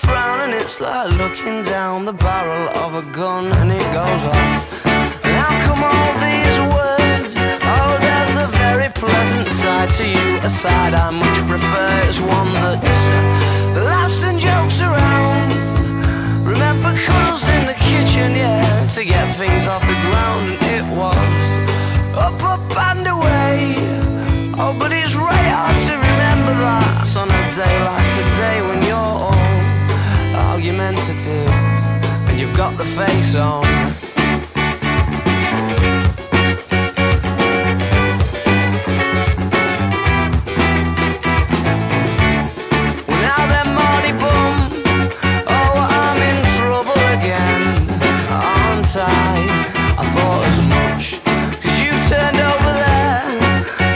frown and it's like looking down the barrel of a gun and it goes off. And how come all these words? Oh, there's a very pleasant side to you, a side I much prefer. It's one that laughs and jokes around. Remember cuddles in the kitchen, yeah, to get things off the ground. It was up, up and away. Oh, but it's right hard to remember that on a day like today when you're all argumentative and you've got the face on. Well, now then, Marty Bum, oh, I'm in trouble again, aren't I? I thought as much, 'cause you've turned over there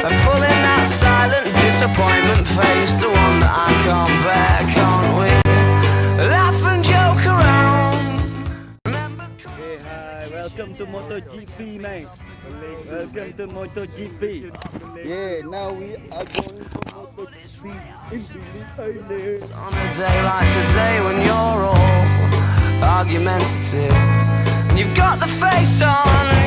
and pulling that silent disappointment face, the one that I can't bear, can't we? Laugh and joke around. Remember? Hey, hi, welcome to MotoGP, man. Welcome to MotoGP. Yeah, now we are going for MotoGP in Billy Island. On a day like today when you're all argumentative and you've got the face on.